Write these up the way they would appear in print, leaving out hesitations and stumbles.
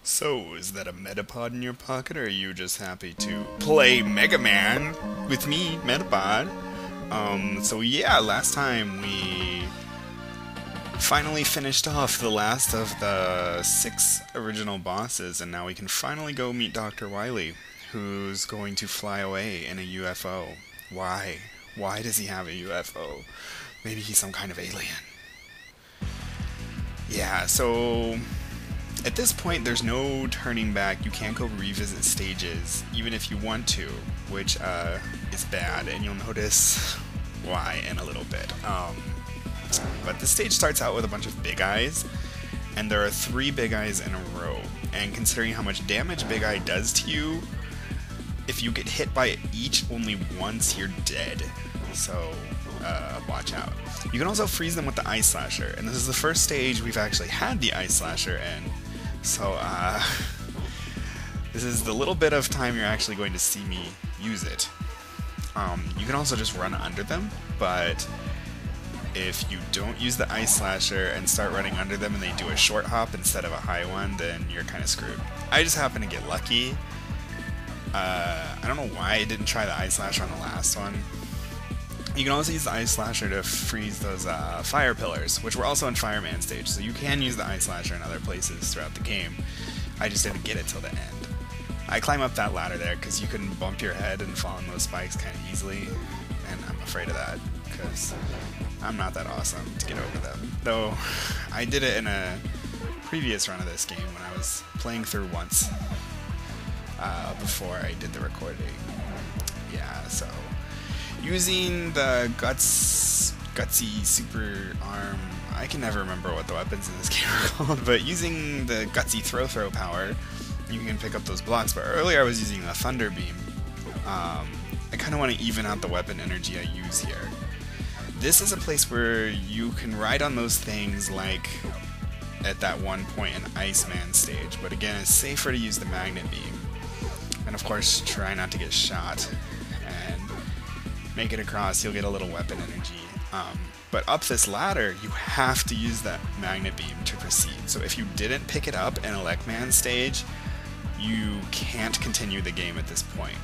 So, is that a Metapod in your pocket, or are you just happy to play Mega Man with me, Metapod? So yeah, last time we finally finished off the last of the 6 original bosses, and now we can finally go meet Dr. Wily, who's going to fly away in a UFO. Why? Why does he have a UFO? Maybe he's some kind of alien. Yeah, so at this point, there's no turning back. You can't go revisit stages, even if you want to, which is bad, and you'll notice why in a little bit. But the stage starts out with a bunch of Big Eyes, and there are 3 Big Eyes in a row. And considering how much damage Big Eye does to you, if you get hit by each only once, you're dead. So watch out. You can also freeze them with the Ice Slasher, and this is the first stage we've actually had the Ice Slasher in. So, this is the little bit of time you're actually going to see me use it. You can also just run under them, but if you don't use the Ice Slasher and start running under them and they do a short hop instead of a high one, then you're kind of screwed. I just happen to get lucky. I don't know why I didn't try the Ice Slasher on the last one. You can also use the Ice Slasher to freeze those fire pillars, which were also in Fireman stage, so you can use the Ice Slasher in other places throughout the game. I just didn't get it till the end. I climb up that ladder there because you can bump your head and fall on those spikes kind of easily, and I'm afraid of that because I'm not that awesome to get over them. Though I did it in a previous run of this game when I was playing through once before I did the recording. Yeah, so using the gutsy super arm, I can never remember what the weapons in this game are called, but using the gutsy throw power, you can pick up those blocks. But earlier I was using the thunder beam. I kind of want to even out the weapon energy I use here. This is a place where you can ride on those things like at that one point in Iceman stage, but again, it's safer to use the magnet beam. And of course, try not to get shot. And make it across, you'll get a little weapon energy. But up this ladder, you have to use that magnet beam to proceed. So if you didn't pick it up in Elecman stage, you can't continue the game at this point,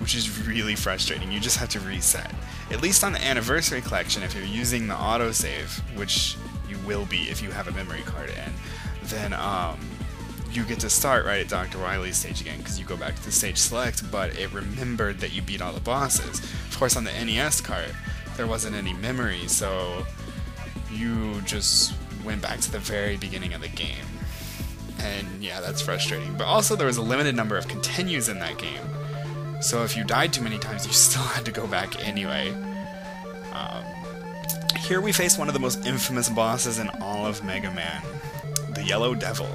which is really frustrating. You just have to reset. At least on the Anniversary Collection, if you're using the autosave, which you will be if you have a memory card in, then you get to start right at Dr. Wily's stage again, because you go back to the stage select, but it remembered that you beat all the bosses. Of course, on the NES cart, there wasn't any memory, so you just went back to the very beginning of the game. And yeah, that's frustrating. But also, there was a limited number of continues in that game, so if you died too many times, you still had to go back anyway. Here we face one of the most infamous bosses in all of Mega Man, the Yellow Devil,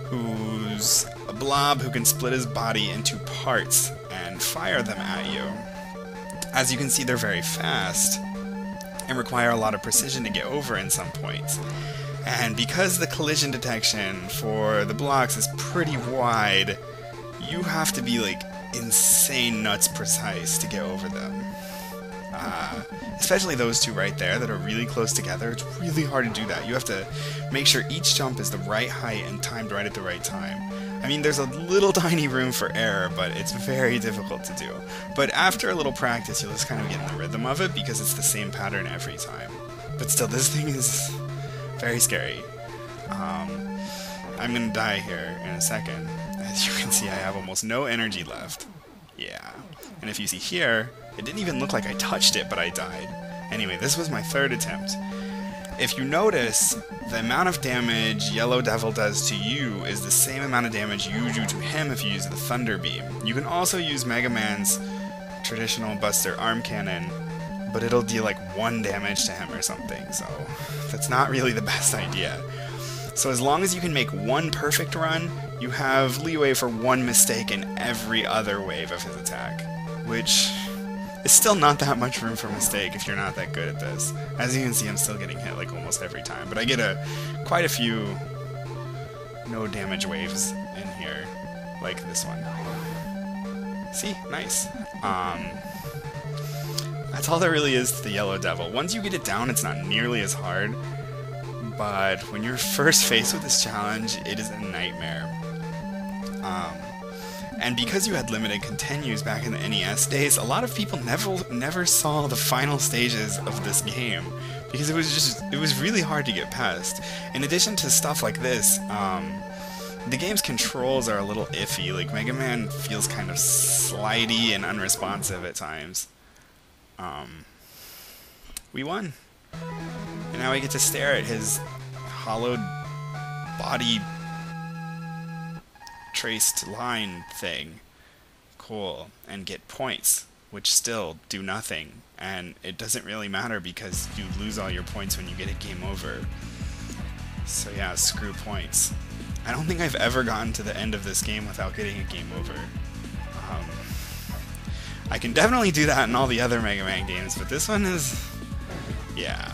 who's a blob who can split his body into parts and fire them at you. As you can see, they're very fast and require a lot of precision to get over in some points. And because the collision detection for the blocks is pretty wide, you have to be like insane nuts precise to get over them. Especially those two right there that are really close together. It's really hard to do that. You have to make sure each jump is the right height and timed right at the right time. I mean, there's a little tiny room for error, but it's very difficult to do. But after a little practice, you'll just kind of get in the rhythm of it because it's the same pattern every time. But still, this thing is very scary. I'm gonna die here in a second. As you can see, I have almost no energy left. Yeah. And if you see here, it didn't even look like I touched it, but I died. Anyway, this was my 3rd attempt. If you notice, the amount of damage Yellow Devil does to you is the same amount of damage you do to him if you use the Thunder Beam. You can also use Mega Man's traditional Buster Arm Cannon, but it'll deal like 1 damage to him or something, so that's not really the best idea. So as long as you can make 1 perfect run, you have leeway for 1 mistake in every other wave of his attack, which is still not that much room for mistake if you're not that good at this. As you can see, I'm still getting hit like almost every time, but I get quite a few no damage waves in here, like this one. See? Nice. That's all there really is to the Yellow Devil. Once you get it down, it's not nearly as hard, but when you're first faced with this challenge, it is a nightmare. And because you had limited continues back in the NES days, a lot of people never saw the final stages of this game because it was really hard to get past. In addition to stuff like this, the game's controls are a little iffy. Like, Mega Man feels kind of slidey and unresponsive at times. We won. And now we get to stare at his hollowed body traced line thing. Cool. And get points, which still do nothing. And it doesn't really matter because you lose all your points when you get a game over. So yeah, screw points. I don't think I've ever gotten to the end of this game without getting a game over. I can definitely do that in all the other Mega Man games, but this one is... yeah.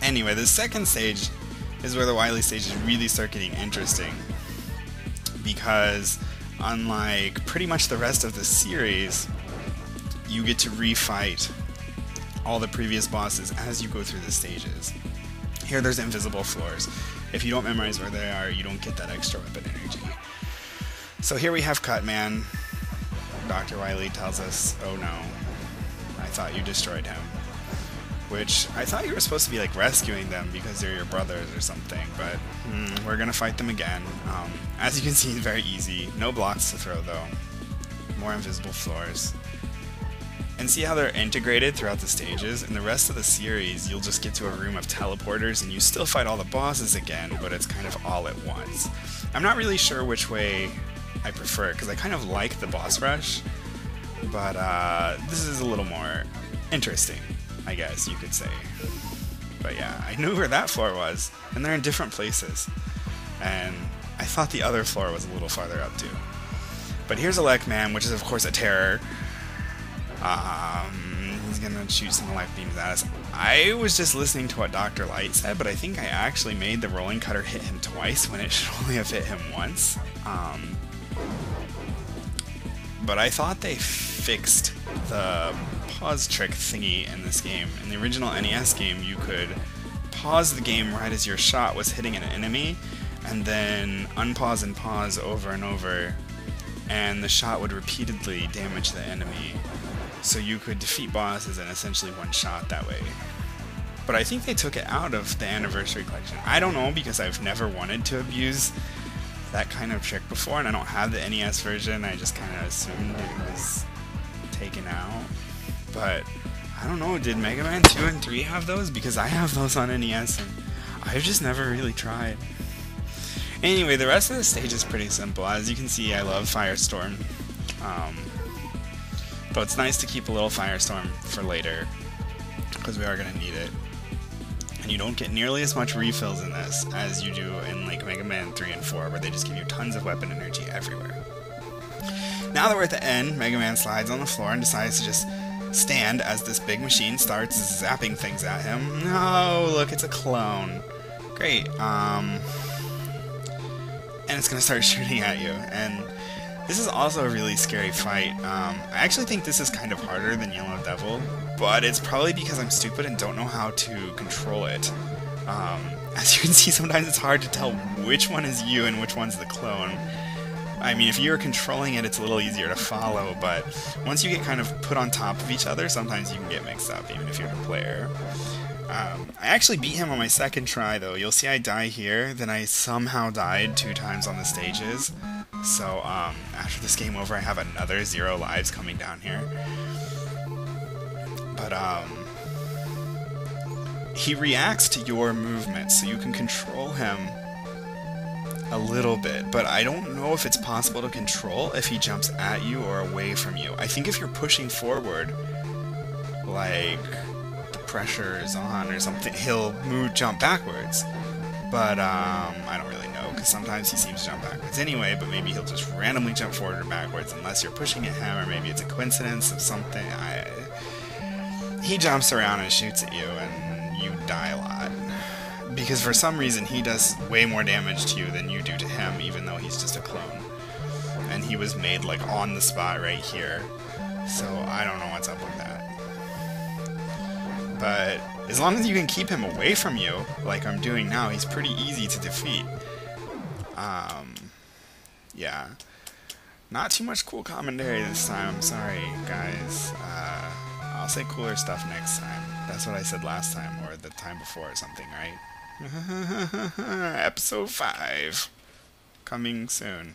Anyway, the second stage is where the Wily stages really start getting interesting. Because, unlike pretty much the rest of the series, you get to refight all the previous bosses as you go through the stages. Here there's invisible floors. If you don't memorize where they are, you don't get that extra weapon energy. So here we have Cutman. Dr. Wily tells us, oh no, I thought you destroyed him. Which, I thought you were supposed to be like rescuing them because they're your brothers or something, but we're gonna fight them again. As you can see, it's very easy. No blocks to throw though. More invisible floors. And see how they're integrated throughout the stages? In the rest of the series, you'll just get to a room of teleporters and you still fight all the bosses again, but it's kind of all at once. I'm not really sure which way I prefer, because I kind of like the boss rush, but this is a little more interesting, I guess you could say. But yeah, I knew where that floor was, and they're in different places. And I thought the other floor was a little farther up too. But here's Elecman, which is of course a terror. He's gonna shoot some elect beams at us. I was just listening to what Dr. Light said, but I think I actually made the rolling cutter hit him twice when it should only have hit him once. But I thought they fixed the pause trick thingy in this game. In the original NES game, you could pause the game right as your shot was hitting an enemy, and then unpause and pause over and over, and the shot would repeatedly damage the enemy. So you could defeat bosses in essentially one shot that way. But I think they took it out of the Anniversary Collection. I don't know, because I've never wanted to abuse that kind of trick before, and I don't have the NES version. I just kind of assumed it was taken out. But I don't know, did Mega Man 2 and 3 have those? Because I have those on NES, and I've just never really tried. Anyway, the rest of the stage is pretty simple. As you can see, I love Firestorm. But it's nice to keep a little Firestorm for later, because we are going to need it. And you don't get nearly as much refills in this as you do in like Mega Man 3 and 4, where they just give you tons of weapon energy everywhere. Now that we're at the end, Mega Man slides on the floor and decides to just stand as this big machine starts zapping things at him. No, look, it's a clone. Great. And it's going to start shooting at you. And this is also a really scary fight. I actually think this is kind of harder than Yellow Devil, but it's probably because I'm stupid and don't know how to control it. As you can see, sometimes it's hard to tell which one is you and which one's the clone. I mean, if you're controlling it, it's a little easier to follow, but once you get kind of put on top of each other, sometimes you can get mixed up, even if you're the player. I actually beat him on my second try, though. You'll see I die here, then I somehow died 2 times on the stages. So, after this game over, I have another 0 lives coming down here. But, he reacts to your movements, so you can control him a little bit, but I don't know if it's possible to control if he jumps at you or away from you. I think if you're pushing forward, like the pressure is on or something, he'll jump backwards. But I don't really know, because sometimes he seems to jump backwards anyway, but maybe he'll just randomly jump forward or backwards unless you're pushing at him, or maybe it's a coincidence of something. He jumps around and shoots at you, and you die a lot. Because for some reason he does way more damage to you than you do to him, even though he's just a clone. And he was made like on the spot right here. So I don't know what's up with that. But as long as you can keep him away from you, like I'm doing now, he's pretty easy to defeat. yeah, not too much cool commentary this time. I'm sorry, guys. I'll say cooler stuff next time. That's what I said last time, or the time before, or something, right? Episode 5 coming soon.